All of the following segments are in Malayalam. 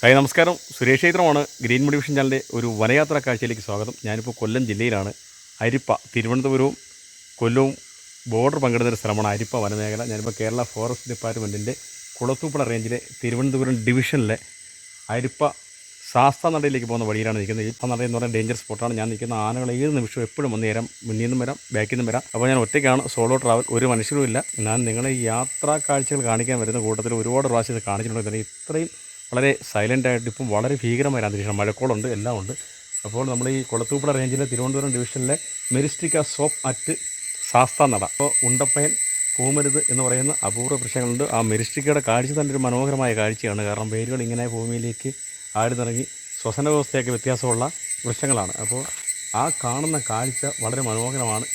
ഹായ് നമസ്കാരം, സുരേഷ് ക്ഷേത്രമാണ്. ഗ്രീൻ മോട്ടിവേഷൻ ചാനലിൻ്റെ ഒരു വനയാത്രാ കാഴ്ചയിലേക്ക് സ്വാഗതം. ഞാനിപ്പോൾ കൊല്ലം ജില്ലയിലാണ്. അരിപ്പ, തിരുവനന്തപുരവും കൊല്ലവും ബോർഡർ പങ്കിടുന്നൊരു സ്ഥലമാണ് അരിപ്പ വനമേഖല. ഞാനിപ്പോൾ കേരള ഫോറസ്റ്റ് ഡിപ്പാർട്ട്മെൻറ്റിൻ്റെ കുളത്തൂപ്പുഴ റേഞ്ചിലെ തിരുവനന്തപുരം ഡിവിഷനിലെ അരിപ്പ ശാസ്താനടയിലേക്ക് പോകുന്ന വഴിയിലാണ് നിൽക്കുന്നത്. ഈ നട എന്ന് പറയുന്നത് ഡേഞ്ചർ സ്പോട്ടാണ്. ഞാൻ നിൽക്കുന്ന ആനകൾ ഏത് നിമിഷവും എപ്പോഴും വന്ന് നേരം മുന്നിൽ നിന്നും വരാം, ബാക്കിൽ നിന്നും വരാം. അപ്പോൾ ഞാൻ ഒറ്റയ്ക്കാണ്, സോളോ ട്രാവൽ, ഒരു മനുഷ്യരും ഇല്ല. ഞാൻ നിങ്ങളെ ഈ യാത്രാ കാഴ്ചകൾ കാണിക്കാൻ വരുന്ന കൂട്ടത്തിൽ ഒരുപാട് പ്രാവശ്യം ഇത് കാണിച്ചിട്ടുണ്ടെങ്കിൽ ഇത്രയും വളരെ സൈലൻ്റായിട്ട് ഇപ്പം വളരെ ഭീകരമായ അന്തരീക്ഷം, മഴക്കോളുണ്ട്, എല്ലാം ഉണ്ട്. അപ്പോൾ നമ്മൾ ഈ കുളത്തൂപ്പുഴ റേഞ്ചിലെ തിരുവനന്തപുരം ഡിവിഷനിലെ മെരിസ്റ്റിക്ക സോപ്പ് അറ്റ് ശാസ്താനട, അപ്പോൾ ഉണ്ടപ്പയൻ, പൂമരുത് എന്ന് പറയുന്ന അപൂർവ വൃക്ഷങ്ങളുണ്ട്. ആ മെരിസ്റ്റിക്കയുടെ കാഴ്ച തന്നെ ഒരു മനോഹരമായ കാഴ്ചയാണ്. കാരണം വേരുകൾ ഇങ്ങനെ ഭൂമിയിലേക്ക് ആഴ്ന്നിറങ്ങി ശ്വസന വ്യവസ്ഥയൊക്കെ വ്യത്യാസമുള്ള വൃക്ഷങ്ങളാണ്. അപ്പോൾ ആ കാണുന്ന കാഴ്ച വളരെ മനോഹരമാണ്.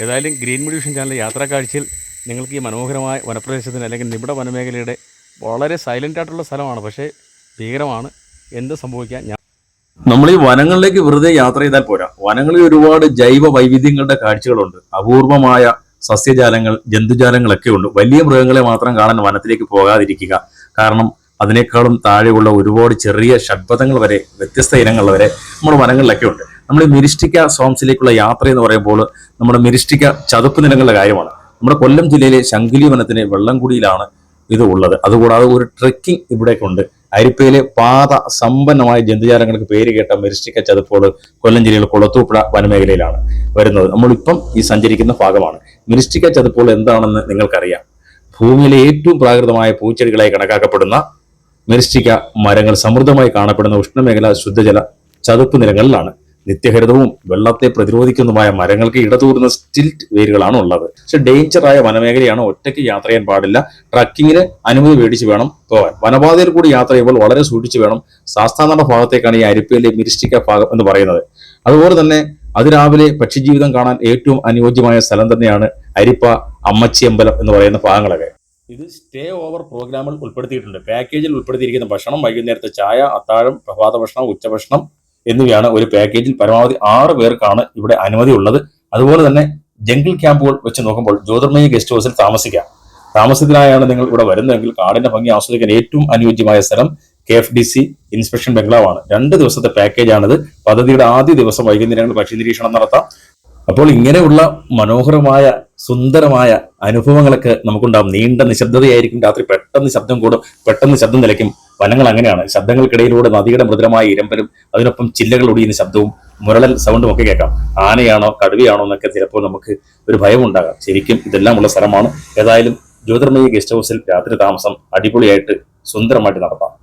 ഏതായാലും ഗ്രീൻ മോട്ടിവേഷൻ ചാനൽ യാത്രാ കാഴ്ചയിൽ നിങ്ങൾക്ക് ഈ മനോഹരമായ വനപ്രദേശത്തിന് അല്ലെങ്കിൽ നിബിഡ വനമേഖലയുടെ വളരെ സൈലൻ്റ് ആയിട്ടുള്ള സ്ഥലമാണ്, പക്ഷേ ഭീകരമാണ്. എന്ത് സംഭവിക്കാം? നമ്മൾ ഈ വനങ്ങളിലേക്ക് വെറുതെ യാത്ര ചെയ്താൽ പോരാ. വനങ്ങളിൽ ഒരുപാട് ജൈവ വൈവിധ്യങ്ങളുടെ കാഴ്ചകളുണ്ട്. അപൂർവമായ സസ്യജാലങ്ങൾ, ജന്തുജാലങ്ങളൊക്കെ ഉണ്ട്. വലിയ മൃഗങ്ങളെ മാത്രം കാണാൻ വനത്തിലേക്ക് പോകാതിരിക്കുക. കാരണം അതിനേക്കാളും താഴെയുള്ള ഒരുപാട് ചെറിയ ഷഡ്പഥങ്ങൾ വരെ, വ്യത്യസ്ത ഇനങ്ങൾ വരെ നമ്മുടെ വനങ്ങളിലൊക്കെ ഉണ്ട്. നമ്മൾ ഈ മെരിസ്റ്റിക്ക സോംസിലേക്കുള്ള യാത്ര എന്ന് പറയുമ്പോൾ നമ്മുടെ മെരിസ്റ്റിക്ക ചതുപ്പ് നിലങ്ങളുടെ കാര്യമാണ്. നമ്മുടെ കൊല്ലം ജില്ലയിലെ ശംഖുലി വനത്തിന് വെള്ളംകുടിയിലാണ് ഇത് ഉള്ളത്. അതുകൂടാതെ ഒരു ട്രെക്കിംഗ് ഇവിടേക്കുണ്ട്. അരിപ്പയിലെ പാത സമ്പന്നമായ ജന്തുജാലങ്ങൾക്ക് പേര് കേട്ട മെരിസ്റ്റിക്ക ചതുപ്പുകൾ കൊല്ലം ജില്ലയിലെ കുളത്തൂപ്പുഴ വനമേഖലയിലാണ് വരുന്നത്. നമ്മളിപ്പം ഈ സഞ്ചരിക്കുന്ന ഭാഗമാണ്. മെരിസ്റ്റിക്ക ചതുപ്പുകൾ എന്താണെന്ന് നിങ്ങൾക്കറിയാം. ഭൂമിയിലെ ഏറ്റവും പ്രാകൃതമായ പൂച്ചെടികളായി കണക്കാക്കപ്പെടുന്ന മെരിസ്റ്റിക്ക മരങ്ങൾ സമൃദ്ധമായി കാണപ്പെടുന്ന ഉഷ്ണമേഖല ശുദ്ധജല ചതുപ്പ് നിലങ്ങളിലാണ്. നിത്യഹരിതവും വെള്ളത്തെ പ്രതിരോധിക്കുന്നതുമായ മരങ്ങൾക്ക് ഇടതൂർന്ന സ്റ്റിൽറ്റ് വേരുകളാണ് ഉള്ളത്. പക്ഷെ ഡേഞ്ചറായ വനമേഖലയാണ്. ഒറ്റയ്ക്ക് യാത്ര ചെയ്യാൻ പാടില്ല. ട്രക്കിങ്ങിന് അനുമതി മേടിച്ച് വേണം പോകാൻ. വനപാതയിൽ കൂടി യാത്ര ചെയ്യുമ്പോൾ വളരെ സൂക്ഷിച്ച് വേണം. ശാസ്താനട ഭാഗത്തേക്കാണ് ഈ അരിപ്പയിലെ മെരിസ്റ്റിക്ക ഭാഗം എന്ന് പറയുന്നത്. അതുപോലെ തന്നെ അതിരാവിലെ പക്ഷിജീവിതം കാണാൻ ഏറ്റവും അനുയോജ്യമായ സ്ഥലം തന്നെയാണ് അരിപ്പ, അമ്മച്ചിയമ്പലം എന്ന് പറയുന്ന ഭാഗങ്ങളൊക്കെ. ഇത് സ്റ്റേ ഓവർ പ്രോഗ്രാമിൽ ഉൾപ്പെടുത്തിയിട്ടുണ്ട്. പാക്കേജിൽ ഉൾപ്പെടുത്തിയിരിക്കുന്ന ഭക്ഷണം, വൈകുന്നേരത്തെ ചായ, അത്താഴം, പ്രഭാത ഭക്ഷണം, ഉച്ചഭക്ഷണം എന്നിവയാണ് ഒരു പാക്കേജിൽ. പരമാവധി 6 പേർക്കാണ് ഇവിടെ അനുമതി ഉള്ളത്. അതുപോലെ തന്നെ ജംഗിൾ ക്യാമ്പുകൾ വെച്ച് നോക്കുമ്പോൾ ജ്യോതിർമയി ഗസ്റ്റ് ഹൗസിൽ താമസിക്കാം. താമസത്തിനായാണ് നിങ്ങൾ ഇവിടെ വരുന്നതെങ്കിൽ കാടിന്റെ ഭംഗി ആസ്വദിക്കാൻ ഏറ്റവും അനുയോജ്യമായ സ്ഥലം KFDC ഇൻസ്പെക്ഷൻ ബംഗ്ലാവാണ്. 2 ദിവസത്തെ പാക്കേജാണിത്. പദ്ധതിയുടെ ആദ്യ ദിവസം വൈകുന്നേരങ്ങളിൽ പക്ഷി നിരീക്ഷണം നടത്താം. അപ്പോൾ ഇങ്ങനെയുള്ള മനോഹരമായ സുന്ദരമായ അനുഭവങ്ങളൊക്കെ നമുക്കുണ്ടാകും. നീണ്ട നിശബ്ദതയായിരിക്കും. രാത്രി പെട്ടെന്ന് ശബ്ദം കൂടും, പെട്ടെന്ന് ശബ്ദം നിലയ്ക്കും. വനങ്ങൾ അങ്ങനെയാണ്. ശബ്ദങ്ങൾക്കിടയിലൂടെ നദിയുടെ മൃദുലമായ ഇരമ്പലും അതിനൊപ്പം ചില്ലകൾ ഒടിയുന്ന ശബ്ദവും മുരളൽ സൗണ്ടും ഒക്കെ കേൾക്കാം. ആനയാണോ കടുവയാണോ എന്നൊക്കെ ചിലപ്പോൾ നമുക്ക് ഒരു ഭയം ഉണ്ടാകാം. ശരിക്കും ഇതെല്ലാം ഉള്ള സ്ഥലമാണ്. ഏതായാലും ജ്യോതിർമയി ഗസ്റ്റ് ഹൗസിൽ രാത്രി താമസം അടിപൊളിയായിട്ട് സുന്ദരമായിട്ട് നടത്താം.